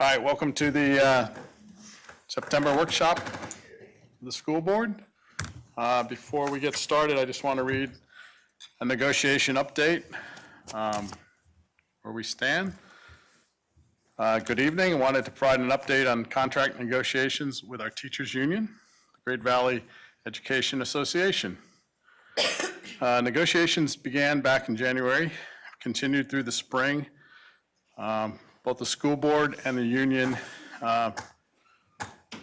All right, welcome to the September workshop of the school board. Before we get started, I just want to read a negotiation update where we stand. Good evening. I wanted to provide an update on contract negotiations with our teachers union, the Great Valley Education Association. Negotiations began back in January, continued through the spring. Both the school board and the union have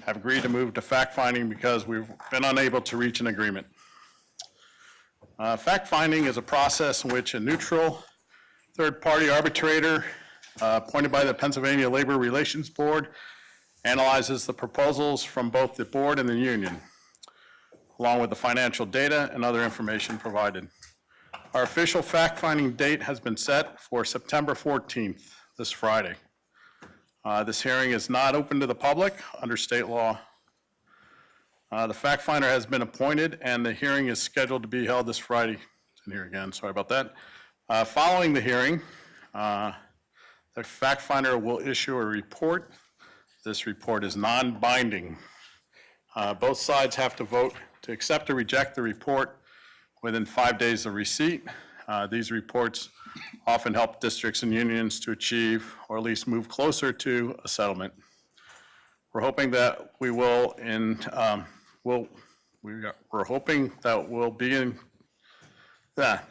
agreed to move to fact-finding because we've been unable to reach an agreement. Fact-finding is a process in which a neutral third-party arbitrator appointed by the Pennsylvania Labor Relations Board analyzes the proposals from both the board and the union, along with the financial data and other information provided. Our official fact-finding date has been set for September 14th, this Friday. This hearing is not open to the public under state law. The fact finder has been appointed and the hearing is scheduled to be held this Friday. It's in here again, sorry about that. Following the hearing, the fact finder will issue a report. This report is non-binding. Both sides have to vote to accept or reject the report within 5 days of receipt. These reports often help districts and unions to achieve or at least move closer to a settlement. We're hoping that we will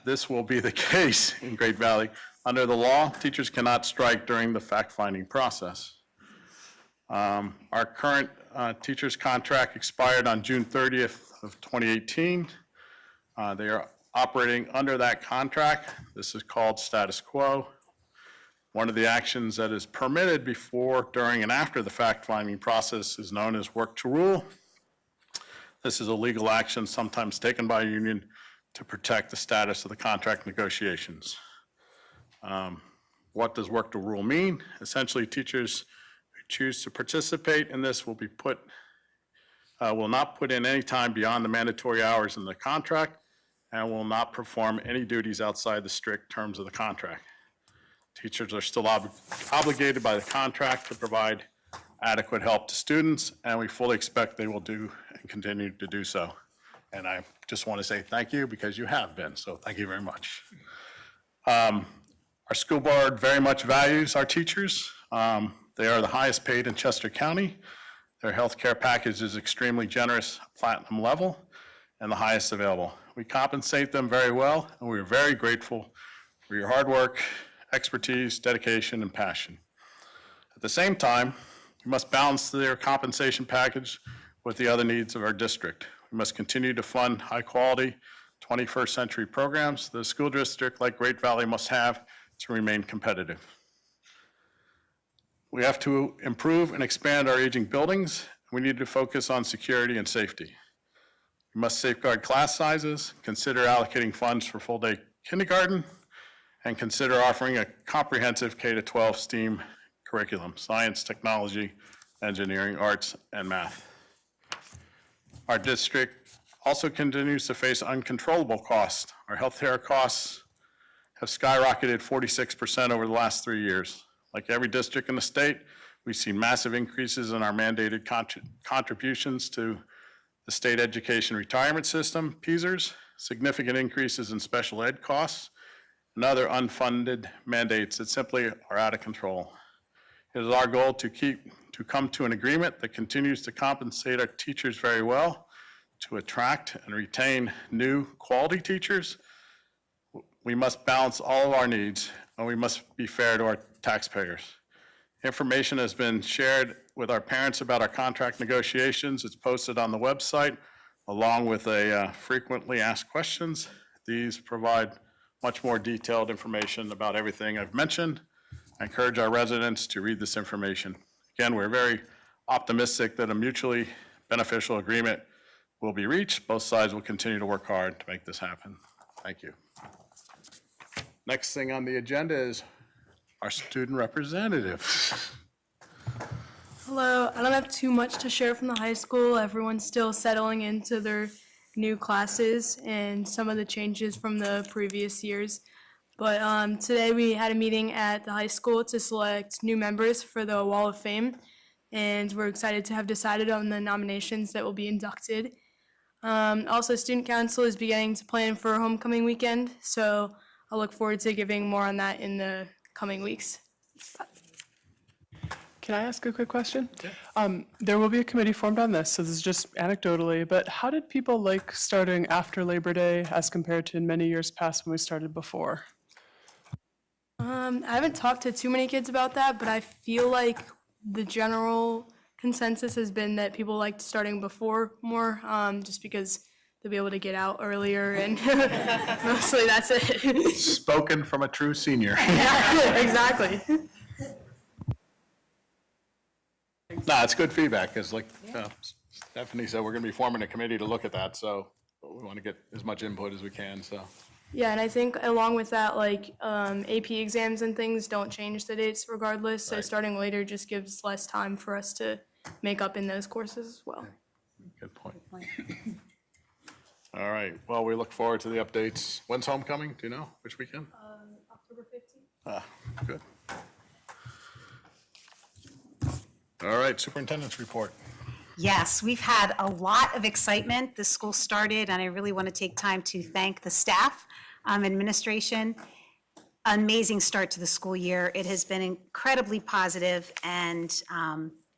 this will be the case in Great Valley. Under the law, teachers cannot strike during the fact-finding process. Our current teachers contract expired on June 30th of 2018. They are operating under that contract. This is called status quo. One of the actions that is permitted before, during, and after the fact-finding process is known as work to rule. This is a legal action sometimes taken by a union to protect the status of the contract negotiations. What does work to rule mean? Essentially, teachers who choose to participate in this will not put in any time beyond the mandatory hours in the contract and will not perform any duties outside the strict terms of the contract. Teachers are still obligated by the contract to provide adequate help to students, and we fully expect they will do and continue to do so. And I just want to say thank you because you have been, so thank you very much. Our school board very much values our teachers. They are the highest paid in Chester County. Their health care package is extremely generous, platinum level, and the highest available. We compensate them very well, and we are very grateful for your hard work, expertise, dedication, and passion. At the same time, we must balance their compensation package with the other needs of our district. We must continue to fund high-quality 21st century programs that a school district like Great Valley must have to remain competitive. We have to improve and expand our aging buildings. We need to focus on security and safety. We must safeguard class sizes, consider allocating funds for full-day kindergarten, and consider offering a comprehensive K-12 STEAM curriculum, science, technology, engineering, arts, and math. Our district also continues to face uncontrollable costs. Our healthcare costs have skyrocketed 46% over the last 3 years. Like every district in the state, we've seen massive increases in our mandated contributions to the state education retirement system, PESERS, significant increases in special ed costs, and other unfunded mandates that simply are out of control. It is our goal to come to an agreement that continues to compensate our teachers very well, to attract and retain new quality teachers. We must balance all of our needs, and we must be fair to our taxpayers. Information has been shared with our parents about our contract negotiations. It's posted on the website, along with frequently asked questions. These provide much more detailed information about everything I've mentioned. I encourage our residents to read this information. Again, we're very optimistic that a mutually beneficial agreement will be reached. Both sides will continue to work hard to make this happen. Thank you. Next thing on the agenda is our student representative. Hello, I don't have too much to share from the high school. Everyone's still settling into their new classes and some of the changes from the previous years. But today we had a meeting at the high school to select new members for the Wall of Fame, and we're excited to have decided on the nominations that will be inducted. Also, Student Council is beginning to plan for homecoming weekend, so I'll look forward to giving more on that in the coming weeks. Can I ask a quick question? Yeah. There will be a committee formed on this, so this is just anecdotally, but how did people like starting after Labor Day as compared to in many years past when we started before? I haven't talked to too many kids about that, but I feel like the general consensus has been that people liked starting before more, just because they'll be able to get out earlier, and mostly that's it. Spoken from a true senior. Yeah, exactly. No, it's good feedback, because like Stephanie said, we're going to be forming a committee to look at that, so we want to get as much input as we can, so. Yeah, and I think along with that, like AP exams and things don't change the dates regardless, so Right. starting later just gives less time for us to make up in those courses as well. Good point. All right, well, we look forward to the updates. When's homecoming? Do you know? Which weekend? October 15th. Ah, good. All right, superintendent's report. Yes, we've had a lot of excitement. The school started, and I really want to take time to thank the staff, administration. Amazing start to the school year. It has been incredibly positive, and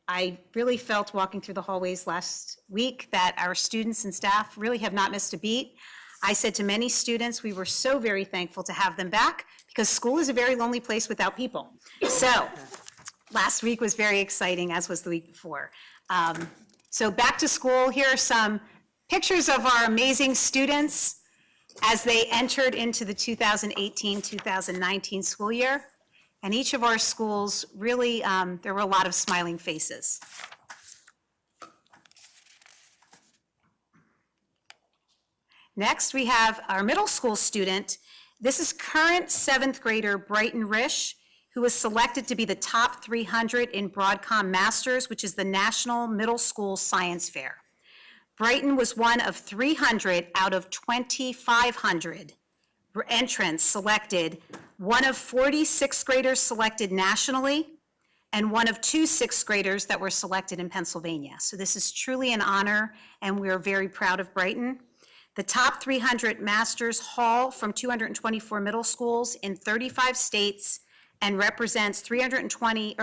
I really felt walking through the hallways last week that our students and staff really have not missed a beat. I said to many students, we were so very thankful to have them back because school is a very lonely place without people. So last week was very exciting, as was the week before. So back to school, here are some pictures of our amazing students as they entered into the 2018-2019 school year. And each of our schools really, there were a lot of smiling faces. Next, we have our middle school student. This is current 7th grader Brighton Risch, who was selected to be the top 300 in Broadcom Masters, which is the National Middle School Science Fair. Brighton was one of 300 out of 2,500 entrants selected, one of 40 sixth graders selected nationally, and one of 2 sixth graders that were selected in Pennsylvania. So this is truly an honor, and we are very proud of Brighton. The top 300 masters haul from 224 middle schools in 35 states and represents 120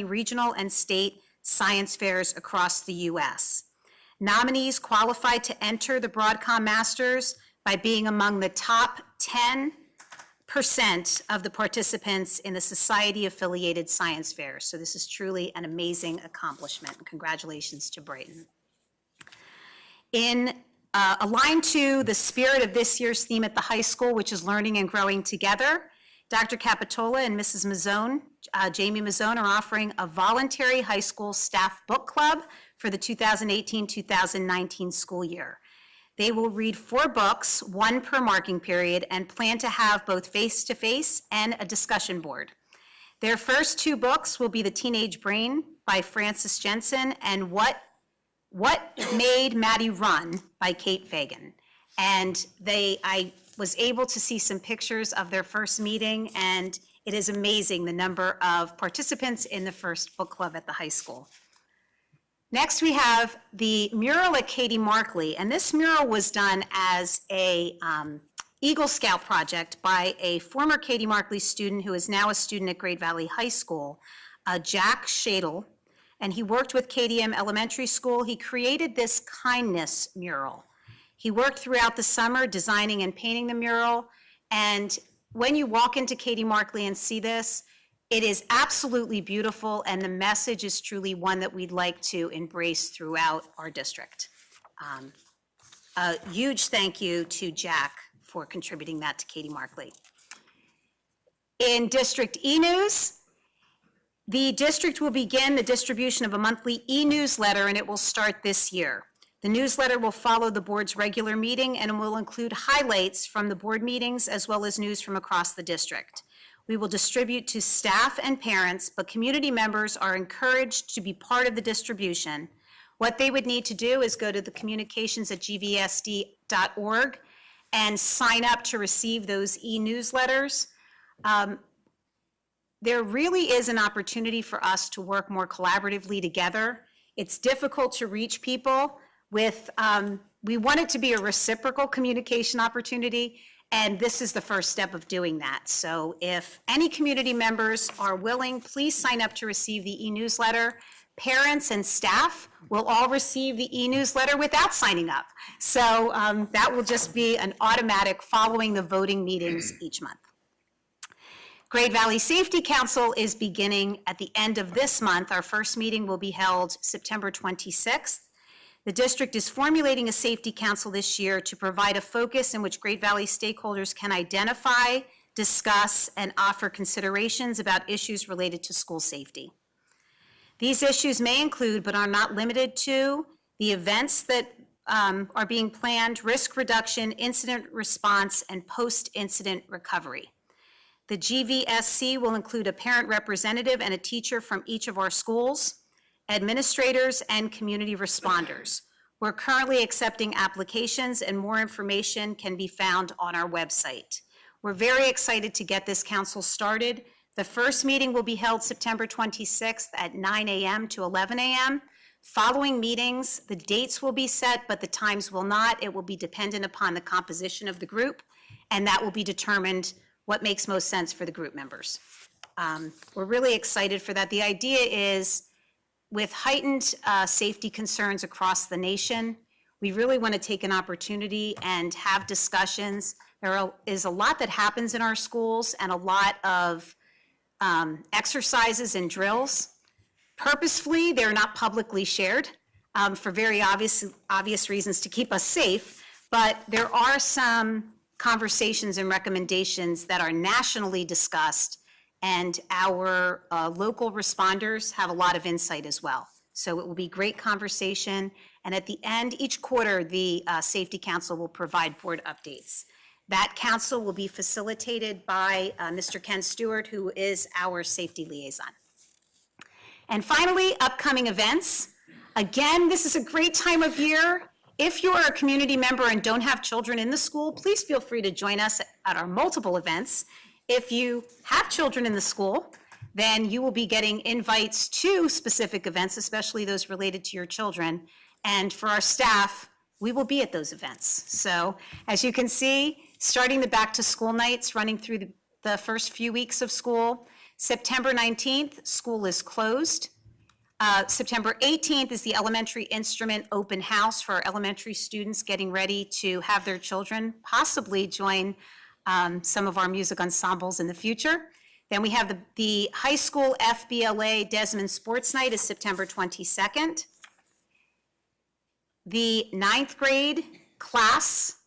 regional and state science fairs across the U.S. Nominees qualified to enter the Broadcom Masters by being among the top 10% of the participants in the society-affiliated science fairs. So this is truly an amazing accomplishment. Congratulations to Brighton. Aligned to the spirit of this year's theme at the high school, which is learning and growing together, Dr. Capitola and Mrs. Mazzone, Jamie Mazzone, are offering a voluntary high school staff book club for the 2018-2019 school year. They will read 4 books, 1 per marking period, and plan to have both face-to-face and a discussion board. Their first 2 books will be The Teenage Brain by Frances Jensen and What Made Maddie Run by Kate Fagan. And I was able to see some pictures of their first meeting, and it is amazing the number of participants in the first book club at the high school. Next, we have the mural at Katie Markley, and this mural was done as a Eagle Scout project by a former Katie Markley student who is now a student at Great Valley High School, Jack Shadle, and he worked with KDM Elementary School. He created this kindness mural. He worked throughout the summer designing and painting the mural, and when you walk into Katie Markley and see this, it is absolutely beautiful, and the message is truly one that we'd like to embrace throughout our district. A huge thank you to Jack for contributing that to Katie Markley. In District E-News, the district will begin the distribution of a monthly e-newsletter, and it will start this year. The newsletter will follow the board's regular meeting and will include highlights from the board meetings as well as news from across the district. We will distribute to staff and parents, but community members are encouraged to be part of the distribution. What they would need to do is go to the communications@gvsd.org and sign up to receive those e-newsletters. There really is an opportunity for us to work more collaboratively together. It's difficult to reach people with, we want it to be a reciprocal communication opportunity, and this is the first step of doing that. So if any community members are willing, please sign up to receive the e-newsletter. Parents and staff will all receive the e-newsletter without signing up. So that will just be an automatic following the voting meetings each month. Great Valley Safety Council is beginning at the end of this month. Our first meeting will be held September 26th. The district is formulating a safety council this year to provide a focus in which Great Valley stakeholders can identify, discuss, and offer considerations about issues related to school safety. These issues may include, but are not limited to, the events that are being planned, risk reduction, incident response, and post-incident recovery. The GVSC will include a parent representative and a teacher from each of our schools, administrators, and community responders. We're currently accepting applications, and more information can be found on our website. We're very excited to get this council started. The first meeting will be held September 26th at 9 a.m. to 11 a.m. Following meetings, the dates will be set, but the times will not. It will be dependent upon the composition of the group, and that will be determined what makes most sense for the group members. We're really excited for that. The idea is, with heightened safety concerns across the nation, we really want to take an opportunity and have discussions. There is a lot that happens in our schools and a lot of exercises and drills. Purposefully, they're not publicly shared for very obvious reasons to keep us safe, but there are some conversations and recommendations that are nationally discussed, and our local responders have a lot of insight as well. So it will be great conversation, and at the end, each quarter, the Safety Council will provide board updates. That council will be facilitated by Mr. Ken Stewart, who is our safety liaison. And finally, upcoming events. Again, this is a great time of year. If you are a community member and don't have children in the school, please feel free to join us at our multiple events. If you have children in the school, then you will be getting invites to specific events, especially those related to your children. And for our staff, we will be at those events. So as you can see, starting the back to school nights, running through the first few weeks of school. September 19th, school is closed. September 18th is the elementary instrument open house for our elementary students getting ready to have their children possibly join some of our music ensembles in the future. Then we have the high school FBLA Desmond Sports Night is September 22nd. The 9th grade class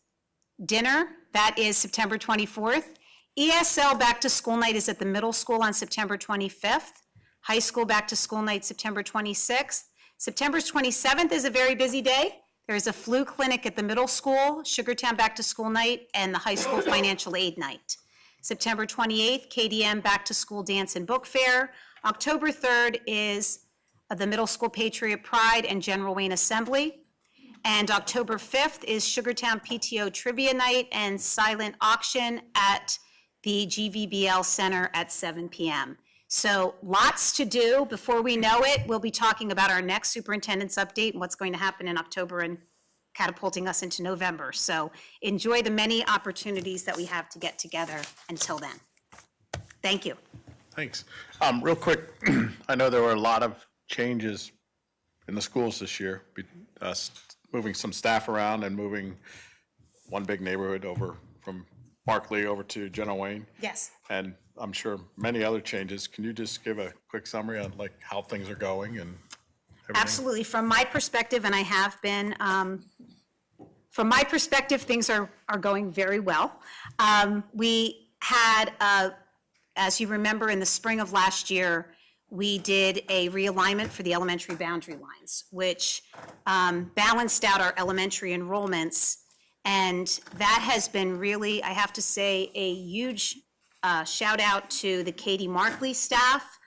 dinner, that is September 24th. ESL Back to School Night is at the middle school on September 25th. High school Back to School Night, September 26th. September 27th is a very busy day. There's a flu clinic at the middle school, Sugartown Back to School Night, and the high school financial aid night. September 28th, KDM Back to School Dance and Book Fair. October 3rd is the middle school Patriot Pride and General Wayne Assembly. And October 5th is Sugartown PTO Trivia Night and Silent Auction at the GVBL Center at 7 p.m. So lots to do. Before we know it, we'll be talking about our next superintendent's update and what's going to happen in October and catapulting us into November. So enjoy the many opportunities that we have to get together until then. Thank you. Thanks. Real quick, I know there were a lot of changes in the schools this year, moving some staff around and moving one big neighborhood over from Barkley over to General Wayne. Yes. And I'm sure many other changes. Can you just give a quick summary on like how things are going and everything? Absolutely. From my perspective, and I have been, from my perspective, things are going very well. We had, as you remember, in the spring of last year, we did a realignment for the elementary boundary lines, which balanced out our elementary enrollments. And that has been really, I have to say, a huge shout out to the Katie Markley staff,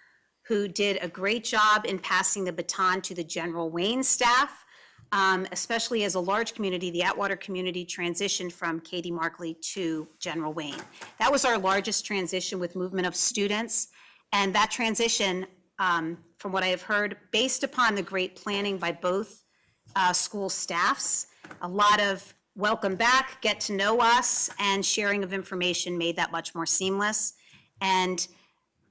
who did a great job in passing the baton to the General Wayne staff. especially as a large community, the Atwater community transitioned from Katie Markley to General Wayne. That was our largest transition with movement of students. And that transition, from what I have heard, based upon the great planning by both school staffs, a lot of welcome back, get to know us, and sharing of information made that much more seamless. And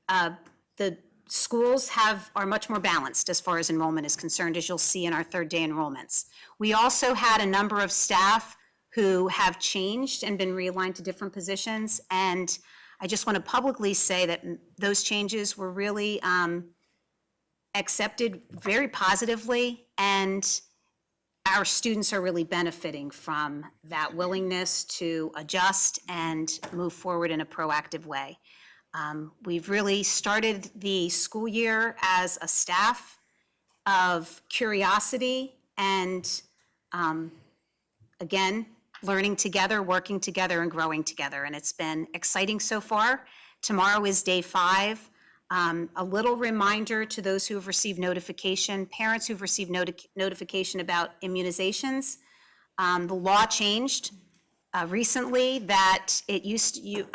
the schools are much more balanced as far as enrollment is concerned, as you'll see in our third day enrollments. We also had a number of staff who have changed and been realigned to different positions. And I just want to publicly say that those changes were really accepted very positively, and our students are really benefiting from that willingness to adjust and move forward in a proactive way. We've really started the school year as a staff of curiosity and, again, learning together, working together, and growing together. And it's been exciting so far. Tomorrow is day 5. A little reminder to those who have received notification, parents who've received notification about immunizations. The law changed recently that it used to,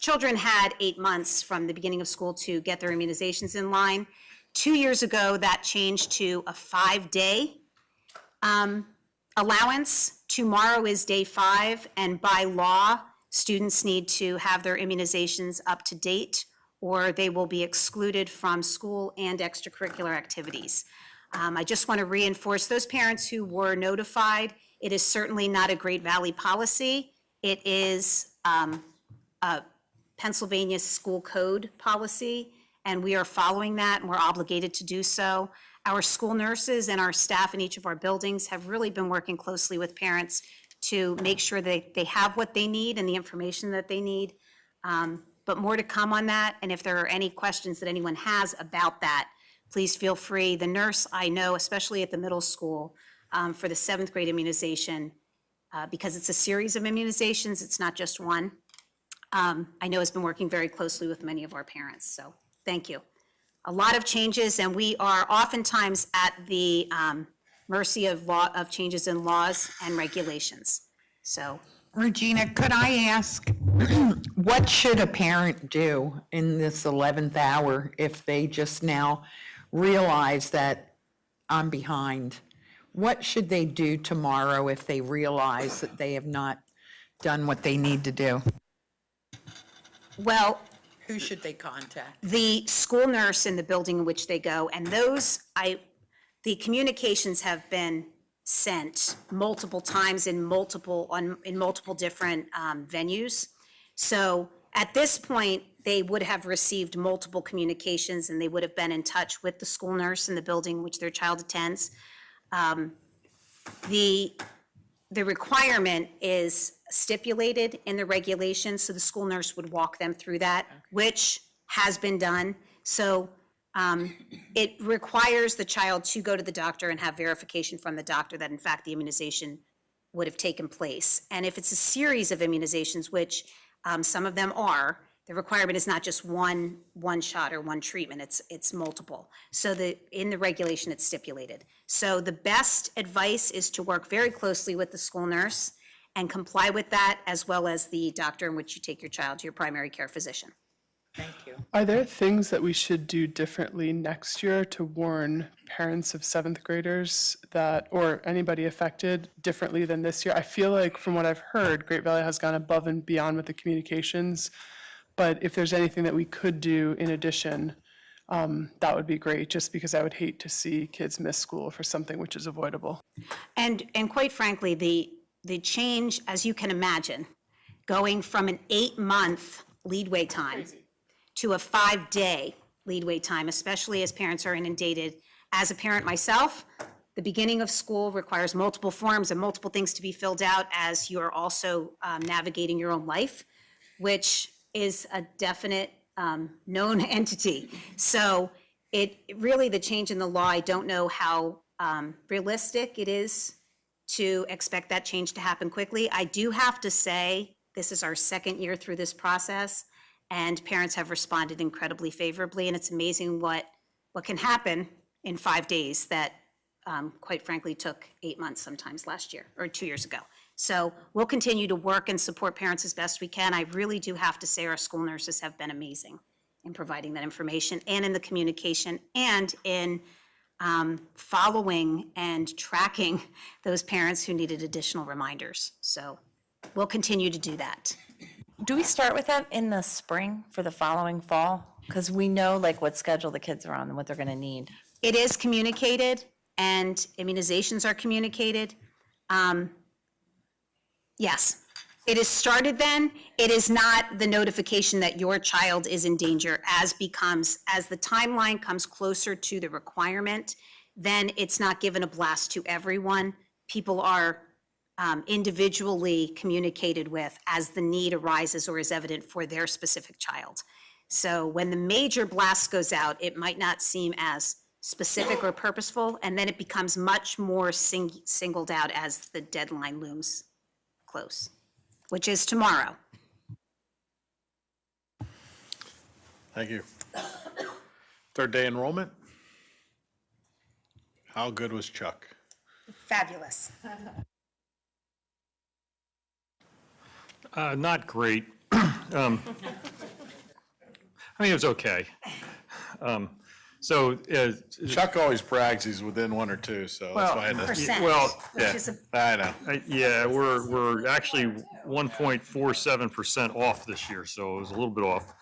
children had 8 months from the beginning of school to get their immunizations in line. 2 years ago, that changed to a 5-day allowance. Tomorrow is day 5, and by law, students need to have their immunizations up to date, or they will be excluded from school and extracurricular activities. I just want to reinforce those parents who were notified. It is certainly not a Great Valley policy. It is a Pennsylvania school code policy, and we are following that, and we're obligated to do so. Our school nurses and our staff in each of our buildings have really been working closely with parents to make sure that they have what they need and the information that they need. But more to come on that, and if there are any questions that anyone has about that, please feel free. The nurse I know, especially at the middle school, for the 7th grade immunization, because it's a series of immunizations, it's not just one, I know has been working very closely with many of our parents, so thank you. A lot of changes, and we are oftentimes at the mercy of changes in laws and regulations, so. Regina, could I ask, what should a parent do in this 11th hour if they just now realize that I'm behind? What should they do tomorrow if they realize that they have not done what they need to do? Well, Who should they contact? the school nurse in the building in which they go, and the communications have been sent multiple times in multiple different venues. So at this point, they would have received multiple communications, and they would have been in touch with the school nurse in the building which their child attends. The requirement is stipulated in the regulations, so the school nurse would walk them through that, which has been done. So it requires the child to go to the doctor and have verification from the doctor that in fact the immunization would have taken place. And if it's a series of immunizations, which some of them are, the requirement is not just one shot or one treatment, it's multiple. So in the regulation, it's stipulated. So the best advice is to work very closely with the school nurse and comply with that, as well as the doctor in which you take your child to your primary care physician. Thank you. Are there things that we should do differently next year to warn parents of 7th graders or anybody affected differently than this year? I feel like from what I've heard, Great Valley has gone above and beyond with the communications. But if there's anything that we could do in addition, that would be great, just because I would hate to see kids miss school for something which is avoidable. And quite frankly, the change, as you can imagine, going from an 8-month leadway time to a 5-day leadway time, especially as parents are inundated. As a parent myself, the beginning of school requires multiple forms and multiple things to be filled out as you're also navigating your own life, which is a definite known entity. So it really, the change in the law, I don't know how realistic it is to expect that change to happen quickly. I do have to say, this is our 2nd year through this process, and parents have responded incredibly favorably, and it's amazing what can happen in 5 days that quite frankly, took 8 months sometimes last year, or 2 years ago. So we'll continue to work and support parents as best we can. I really do have to say our school nurses have been amazing in providing that information and in the communication and in following and tracking those parents who needed additional reminders. So we'll continue to do that. Do we start with that in the spring for the following fall? Because we know like what schedule the kids are on and what they're going to need. It is communicated and immunizations are communicated. Yes, it is started then. It is not the notification that your child is in danger as the timeline comes closer to the requirement, then it's not given a blast to everyone. People are individually communicated with as the need arises or is evident for their specific child. So when the major blast goes out, it might not seem as specific or purposeful, and then it becomes much more singled out as the deadline looms close, which is tomorrow. Thank you. Third day enrollment. How good was Chuck? Fabulous. Not great. I mean, it was okay. Chuck always brags he's within 1 or 2, so that's why I had to. Percent, well, which yeah. is I know. Yeah, we're actually 1.47% off this year, so it was a little bit off.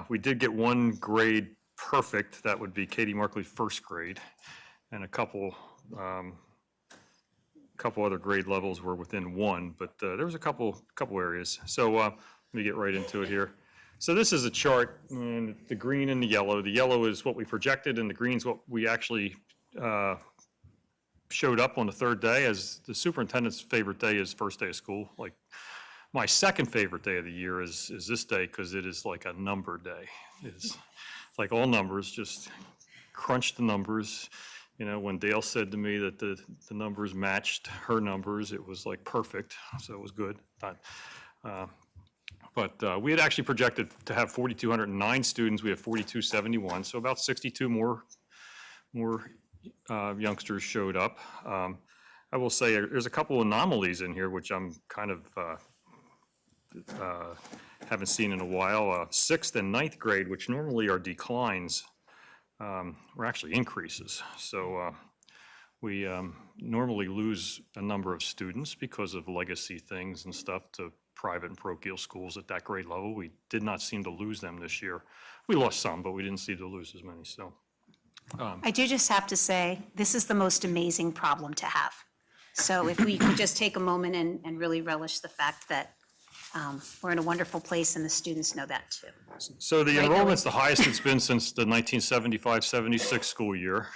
We did get one grade perfect. That would be Katie Markley first grade, and a couple other grade levels were within 1, but there was a couple areas. So let me get right into it here. So this is a chart, and the green and the yellow. The yellow is what we projected, and the green's what we actually showed up on the third day. As the superintendent's favorite day is first day of school. Like my second favorite day of the year is this day because it is like a number day. It's like all numbers, just crunch the numbers. You know, when Dale said to me that the numbers matched her numbers, it was like perfect, so it was good. But we had actually projected to have 4,209 students. We have 4,271, so about 62 more youngsters showed up. I will say there's a couple anomalies in here, which I'm kind of haven't seen in a while. 6th and 9th grade, which normally are declines, were actually increases. So we normally lose a number of students because of legacy things and stuff to private and parochial schools at that grade level. We did not seem to lose them this year. We lost some, but we didn't seem to lose as many, so. I do just have to say, this is the most amazing problem to have. So if we could just take a moment and really relish the fact that we're in a wonderful place and the students know that too. So the Right, enrollment's the highest it's been since the 1975-76 school year.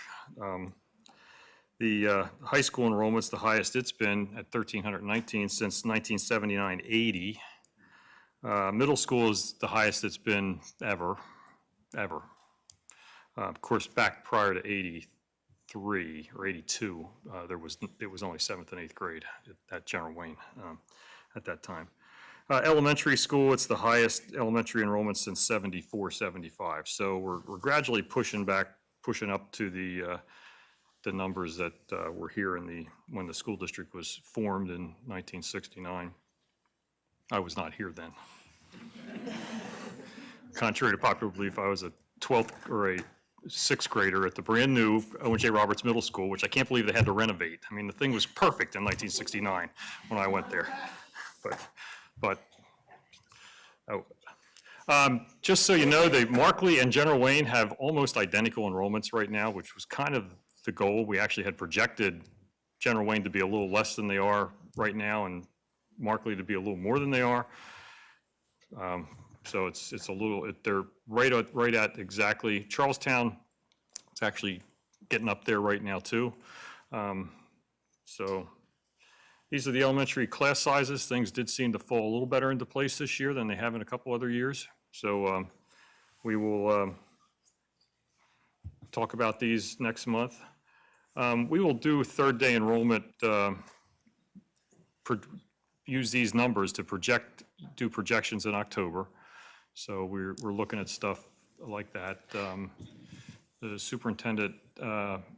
The high school enrollment's the highest it's been at 1,319 since 1979-80. Middle school is the highest it's been ever. Of course, back prior to 83 or 82, it was only 7th and 8th grade at General Wayne at that time. Elementary school, it's the highest elementary enrollment since 74-75. So we're gradually pushing up to the numbers that were here when the school district was formed in 1969. I was not here then. Contrary to popular belief, I was a 12th or a 6th grader at the brand new Owen J. Roberts Middle School, which I can't believe they had to renovate. I mean, the thing was perfect in 1969 when I went there. Just so you know, the Markley and General Wayne have almost identical enrollments right now, which was kind of the goal. We actually had projected General Wayne to be a little less than they are right now and Markley to be a little more than they are. So it's a little, they're right at exactly. Charlestown, it's actually getting up there right now too. So these are the elementary class sizes. Things did seem to fall a little better into place this year than they have in a couple other years. So we will talk about these next month. We will do third day enrollment, use these numbers to do projections in October. So we're looking at stuff like that. The superintendent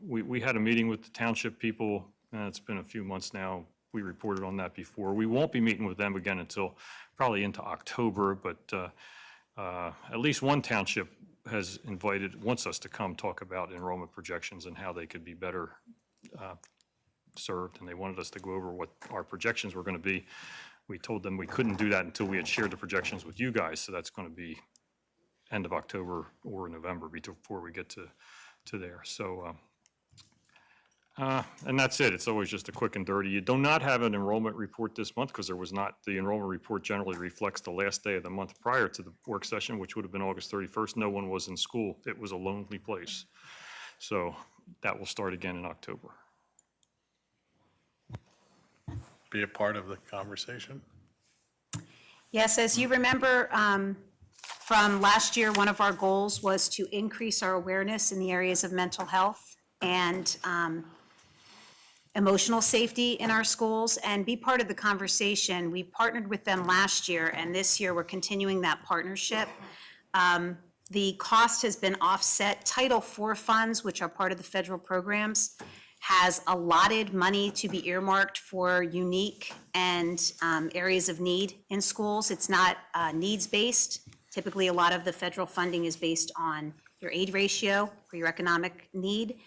we had a meeting with the township people, it's been a few months now. We reported on that before. We won't be meeting with them again until probably into October, but at least one township has wants us to come talk about enrollment projections and how they could be better served, and they wanted us to go over what our projections were going to be. We told them we couldn't do that until we had shared the projections with you guys, so that's going to be end of October or November before we get to there. So, and that's it. It's always just a quick and dirty. You do not have an enrollment report this month because there was not, the enrollment report generally reflects the last day of the month prior to the work session, which would have been August 31st. No one was in school. It was a lonely place. So that will start again in October. Be a part of the conversation. Yes, as you remember from last year, one of our goals was to increase our awareness in the areas of mental health and emotional safety in our schools and be part of the conversation. We partnered with them last year, and this year we're continuing that partnership. The cost has been offset. Title IV funds, which are part of the federal programs, has allotted money to be earmarked for unique and areas of need in schools. It's not needs-based. Typically, a lot of the federal funding is based on your aid ratio or your economic need.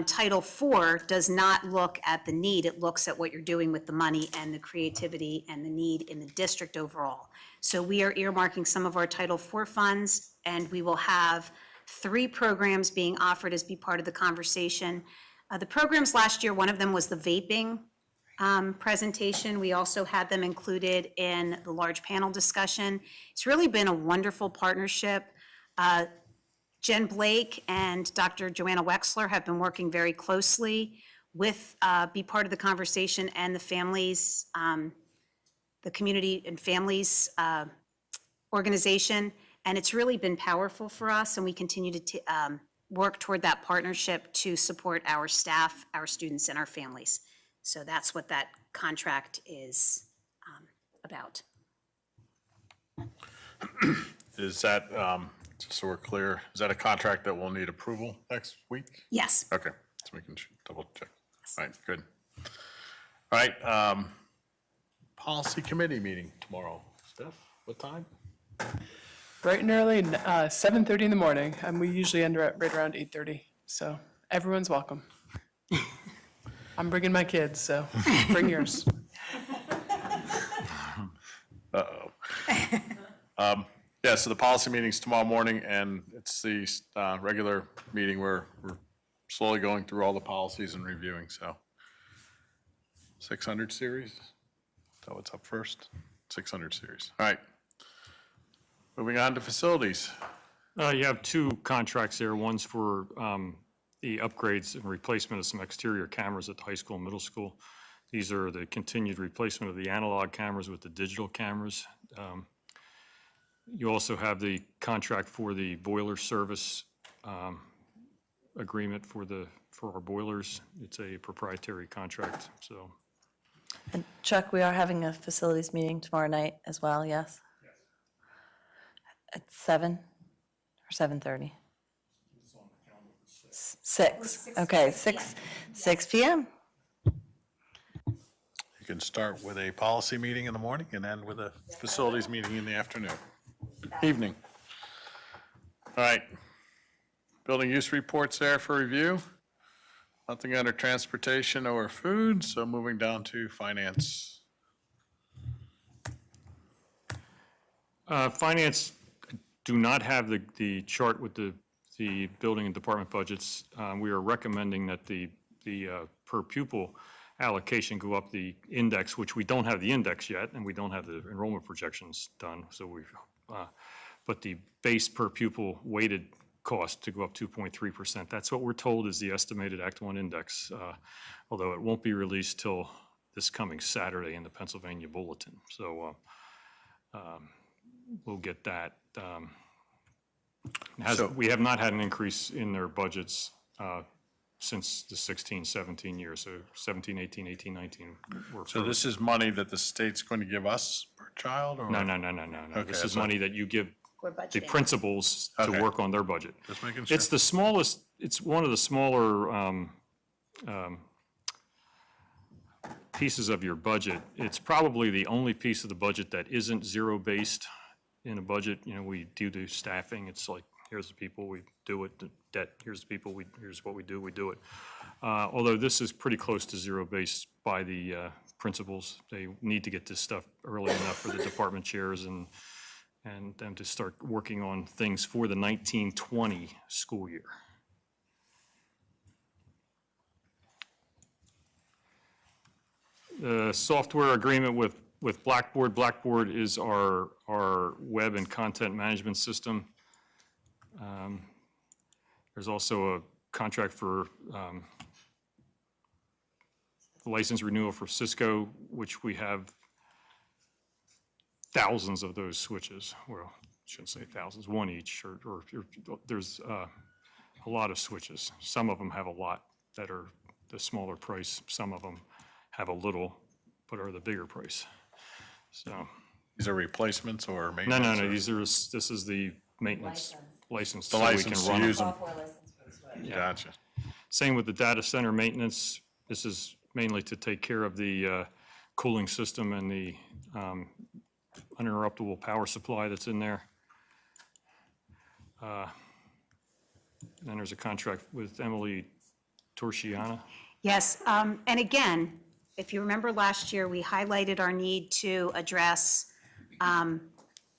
Title IV does not look at the need. It looks at what you're doing with the money and the creativity and the need in the district overall. So we are earmarking some of our Title IV funds, and we will have 3 programs being offered as be part of the conversation. The programs last year, one of them was the vaping presentation. We also had them included in the large panel discussion. It's really been a wonderful partnership. Jen Blake and Dr. Joanna Wexler have been working very closely with Be Part of the Conversation and the families, the Community and Families organization. And it's really been powerful for us, and we continue to work toward that partnership to support our staff, our students, and our families. So that's what that contract is about. Is that, just so we're clear, is that a contract that will need approval next week? Yes. Okay, so we can double check. All right, good. All right, policy committee meeting tomorrow. Steph, what time? Bright and early, 7:30 in the morning, and we usually end right around 8:30, so everyone's welcome. I'm bringing my kids, so bring yours. Uh-oh. Yeah, so the policy meeting's tomorrow morning, and it's the regular meeting where we're slowly going through all the policies and reviewing, so. 600 series? Is that what's up first? 600 series. All right. Moving on to facilities. You have 2 contracts there. One's for the upgrades and replacement of some exterior cameras at the high school and middle school. These are the continued replacement of the analog cameras with the digital cameras. You also have the contract for the boiler service agreement for our boilers. It's a proprietary contract, so. And Chuck, we are having a facilities meeting tomorrow night as well, yes? At 7 or 7:30? 6, okay, 6 p.m. You can start with a policy meeting in the morning and end with a facilities meeting in the afternoon, evening. All right. Building use reports there for review. Nothing under transportation or food, so moving down to finance. Finance do not have the chart with the building and department budgets. We are recommending that the per pupil allocation go up the index, which we don't have the index yet, and we don't have the enrollment projections done. So but the base per pupil weighted cost to go up 2.3%. That's what we're told is the estimated Act 1 index, although it won't be released till this coming Saturday in the Pennsylvania Bulletin. So we'll get that. We have not had an increase in their budgets since the 16-17 years, so 17, 18, 18, 19. So this is money that the state's going to give us per child, or? No. Okay, This is so- money that you give the principals to Okay. work on their budget. Just making sure. It's the smallest, it's one of the smaller pieces of your budget. It's probably the only piece of the budget that isn't zero-based in a budget. You know, we do staffing. It's like, here's the people, we do it. The debt, here's the people, here's what we do it. Although this is pretty close to zero-based by the principals. They need to get this stuff early enough for the department chairs and them to start working on things for the 1920 school year. The software agreement with Blackboard. Blackboard is our web and content management system. There's also a contract for license renewal for Cisco, which we have thousands of those switches. Well, I shouldn't say thousands, one each, or there's a lot of switches. Some of them have a lot that are the smaller price. Some of them have a little, but are the bigger price. So, These are replacements or no, maintenance? or- this is the maintenance license. The so we can license to run 'em. use them. Gotcha. Same with the data center maintenance. This is mainly to take care of the cooling system and the uninterruptible power supply that's in there. Then there's a contract with Emily Torchiana. Yes, and again, if you remember last year, we highlighted our need to address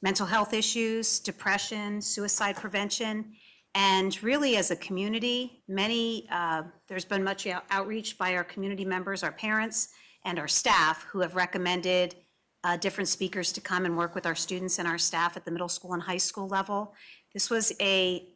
mental health issues, depression, suicide prevention, and really as a community, there's been much outreach by our community members, our parents, and our staff who have recommended different speakers to come and work with our students and our staff at the middle school and high school level. This was a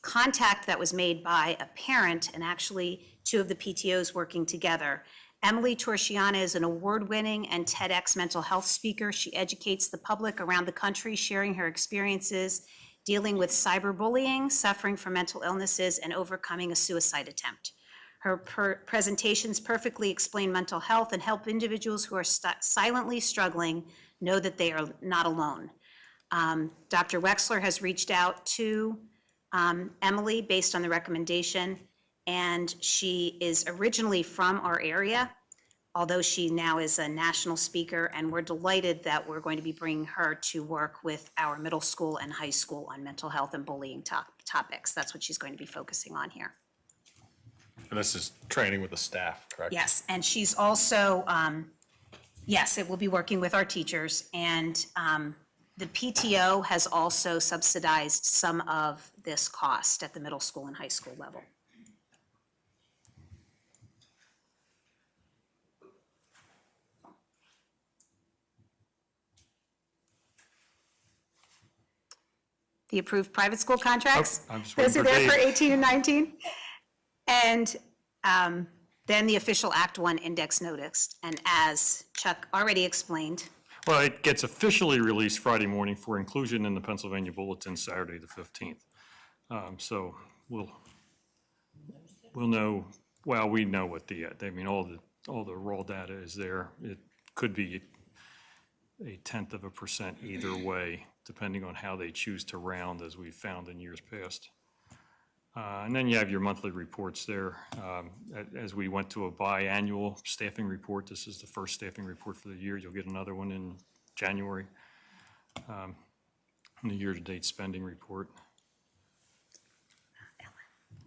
contact that was made by a parent and actually two of the PTOs working together. Emily Torchiana is an award-winning and TEDx mental health speaker. She educates the public around the country, sharing her experiences dealing with cyberbullying, suffering from mental illnesses, and overcoming a suicide attempt. Her presentations perfectly explain mental health and help individuals who are silently struggling know that they are not alone. Dr. Wexler has reached out to Emily based on the recommendation, and she is originally from our area, although she now is a national speaker, and we're delighted that we're going to be bringing her to work with our middle school and high school on mental health and bullying topics. That's what she's going to be focusing on here. And this is training with the staff, correct? Yes, and she's also, yes, it will be working with our teachers, and the PTO has also subsidized some of this cost at the middle school and high school level. The approved private school contracts. Oh, I'm just Those are waiting there for for Dave. 18 and 19. And then the official Act 1 index notice. And as Chuck already explained, Well, it gets officially released Friday morning for inclusion in the Pennsylvania Bulletin Saturday, the 15th. So we'll know, well, we know what I mean, all the raw data is there. It could be 0.1% either way, depending on how they choose to round, as we've found in years past. And then you have your monthly reports there. As we went to a biannual staffing report, this is the first staffing report for the year. You'll get another one in January. And the year-to-date spending report.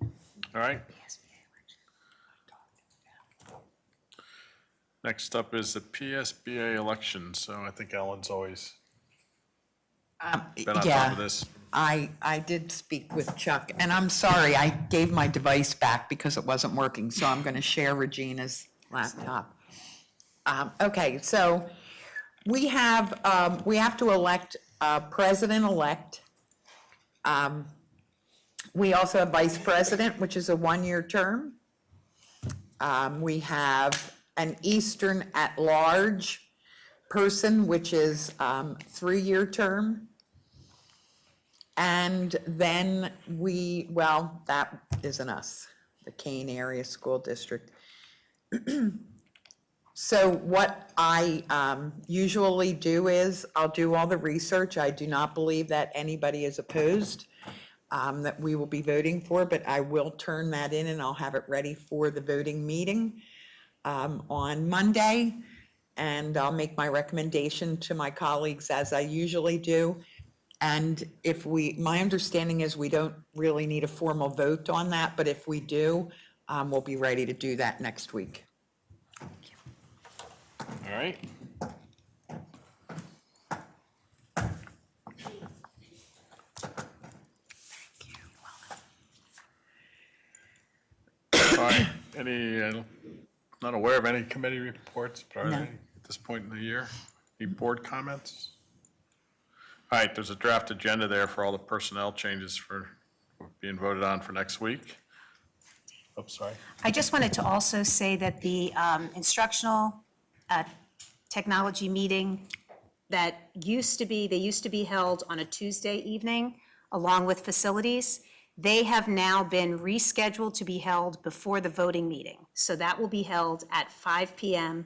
All right. Next up is the PSBA election. So I think Ellen's always been on top of this. I did speak with Chuck, and I'm sorry, I gave my device back because it wasn't working, so I'm going to share Regina's laptop. Okay, so we have to elect a president-elect. We also have vice president, which is a one-year term. We have an Eastern at-large person, which is 3-year term. And then that isn't us, the Kane Area School District. So what I usually do is I'll do all the research. I do not believe that anybody is opposed that we will be voting for, but I will turn that in and I'll have it ready for the voting meeting on Monday. And I'll make my recommendation to my colleagues as I usually do. And if my understanding is we don't really need a formal vote on that, but if we do, we'll be ready to do that next week. All right. All right, not aware of any committee reports, but are there any at this point in the year? Any board comments? All right, there's a draft agenda there for all the personnel changes for being voted on for next week. Oops, sorry. I just wanted to also say that the instructional technology meeting they used to be held on a Tuesday evening along with facilities. They have now been rescheduled to be held before the voting meeting. So that will be held at 5 p.m.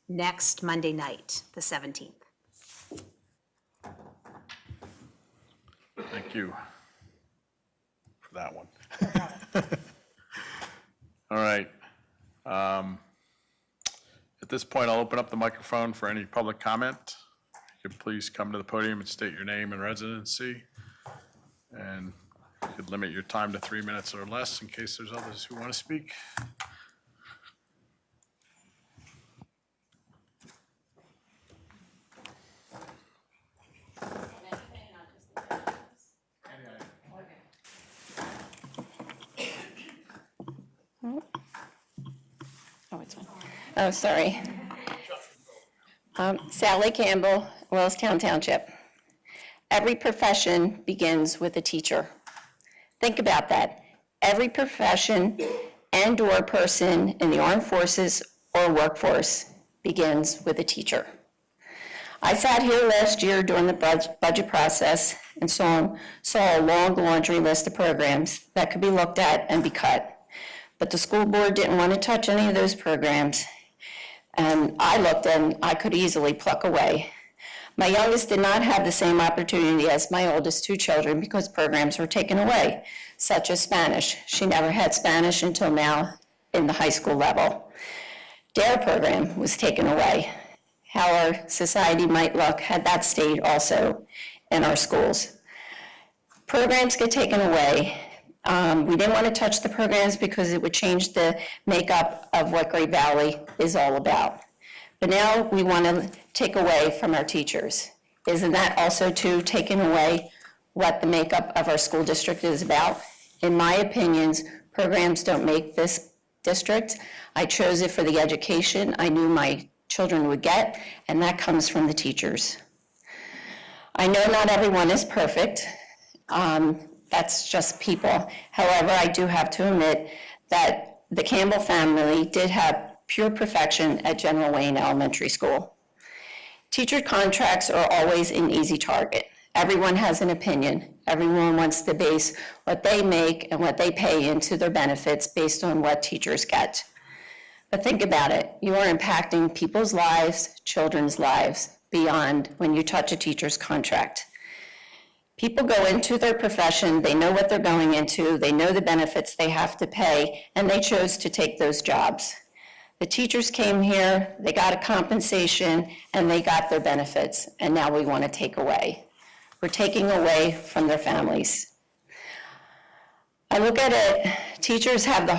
next Monday night, the 17th. Thank you for that one. All right. At this point, I'll open up the microphone for any public comment. You could please come to the podium and state your name and residency. And you could limit your time to 3 minutes or less in case there's others who want to speak. Oh, it's on. Oh, sorry. Sally Campbell, Wellestown Township. Every profession begins with a teacher. Think about that. Every profession and/or person in the armed forces or workforce begins with a teacher. I sat here last year during the budget process and saw a long laundry list of programs that could be looked at and be cut. But the school board didn't want to touch any of those programs. And I looked and I could easily pluck away. My youngest did not have the same opportunity as my oldest two children because programs were taken away, such as Spanish. She never had Spanish until now in the high school level. DARE program was taken away. How our society might look had that stayed also in our schools. Programs get taken away. We didn't want to touch the programs because it would change the makeup of what Great Valley is all about. But now we want to take away from our teachers. Isn't that also too taking away what the makeup of our school district is about? In my opinions, programs don't make this district. I chose it for the education I knew my children would get, and that comes from the teachers. I know not everyone is perfect. That's just people. However, I do have to admit that the Campbell family did have pure perfection at General Wayne Elementary School. Teacher contracts are always an easy target. Everyone has an opinion. Everyone wants to base what they make and what they pay into their benefits based on what teachers get. But think about it. You are impacting people's lives, children's lives, beyond when you touch a teacher's contract. People go into their profession, they know what they're going into, they know the benefits they have to pay, and they chose to take those jobs. The teachers came here, they got a compensation, and they got their benefits, and now we want to take away. We're taking away from their families. I look at it, teachers have the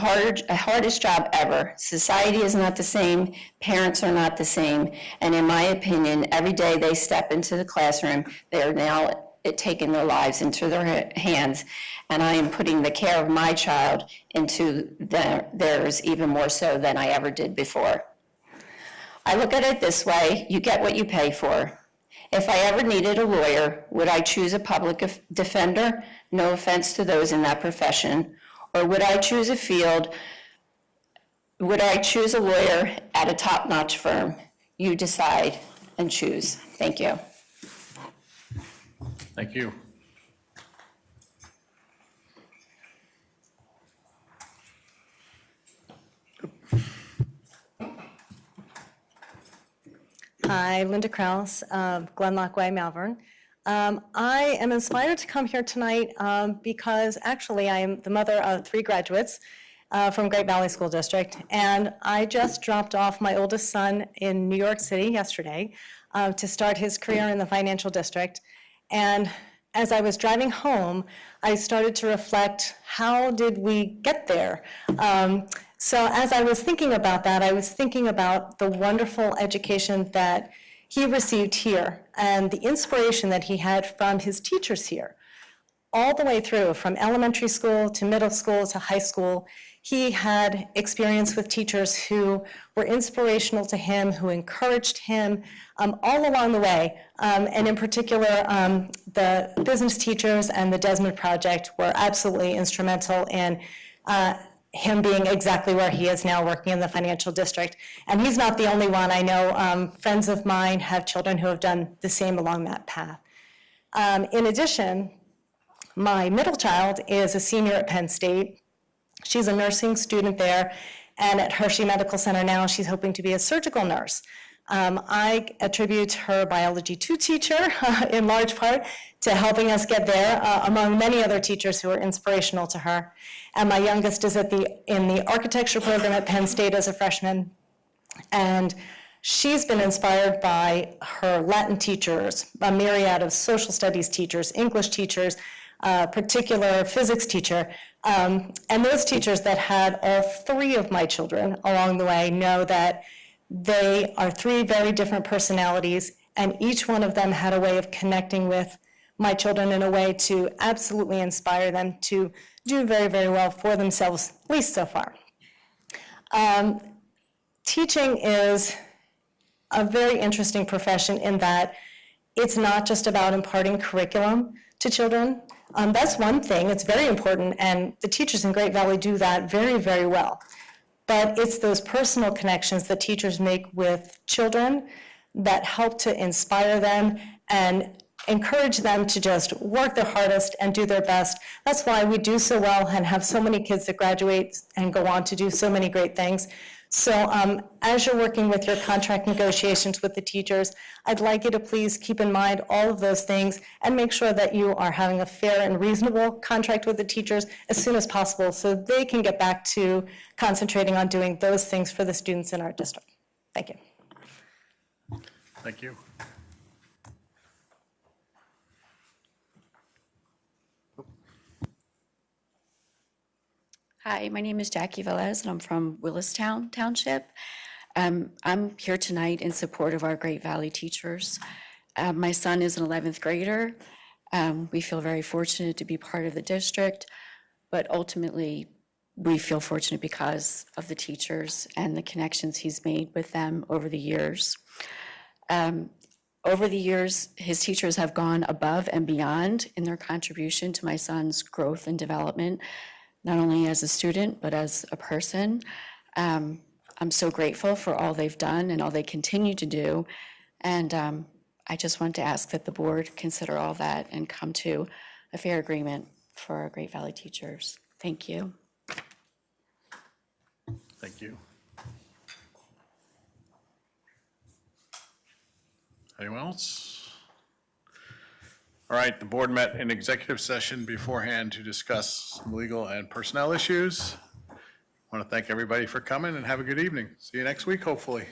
hardest job ever. Society is not the same, parents are not the same, and in my opinion, every day they step into the classroom, they are now taking their lives into their hands, and I am putting the care of my child into theirs even more so than I ever did before. I look at it this way, you get what you pay for. If I ever needed a lawyer, would I choose a public defender? No offense to those in that profession. Or would I choose a lawyer at a top-notch firm? You decide and choose. Thank you. Thank you. Hi, Linda Kraus, Glenlock Way, Malvern. I am inspired to come here tonight because actually I am the mother of 3 graduates from Great Valley School District, and I just dropped off my oldest son in New York City yesterday to start his career in the financial district. And as I was driving home, I started to reflect, how did we get there? So as I was thinking about that, I was thinking about the wonderful education that he received here and the inspiration that he had from his teachers here. All the way through, from elementary school to middle school to high school, he had experience with teachers who were inspirational to him, who encouraged him all along the way. And in particular, the business teachers and the Desmond Project were absolutely instrumental in him being exactly where he is now, working in the financial district. And he's not the only one. I know friends of mine have children who have done the same along that path. In addition, my middle child is a senior at Penn State. She's a nursing student there, and at Hershey Medical Center now, she's hoping to be a surgical nurse. I attribute her biology 2 teacher in large part to helping us get there, among many other teachers who are inspirational to her. And my youngest is in the architecture program at Penn State as a freshman, and she's been inspired by her Latin teachers, a myriad of social studies teachers, English teachers, particular physics teacher. And those teachers that had all 3 of my children along the way know that they are 3 very different personalities, and each one of them had a way of connecting with my children in a way to absolutely inspire them to do very, very well for themselves, at least so far. Teaching is a very interesting profession in that it's not just about imparting curriculum to children. That's one thing, it's very important, and the teachers in Great Valley do that very, very well. But it's those personal connections that teachers make with children that help to inspire them and encourage them to just work their hardest and do their best. That's why we do so well and have so many kids that graduate and go on to do so many great things. So as you're working with your contract negotiations with the teachers, I'd like you to please keep in mind all of those things and make sure that you are having a fair and reasonable contract with the teachers as soon as possible so they can get back to concentrating on doing those things for the students in our district. Thank you. Thank you. Hi, my name is Jackie Velez, and I'm from Willistown Township. I'm here tonight in support of our Great Valley teachers. My son is an 11th grader. We feel very fortunate to be part of the district, but ultimately, we feel fortunate because of the teachers and the connections he's made with them over the years. Over the years, his teachers have gone above and beyond in their contribution to my son's growth and development, not only as a student, but as a person. I'm so grateful for all they've done and all they continue to do. And I just want to ask that the board consider all that and come to a fair agreement for our Great Valley teachers. Thank you. Thank you. Anyone else? All right, the board met in executive session beforehand to discuss some legal and personnel issues. I want to thank everybody for coming and have a good evening. See you next week, hopefully.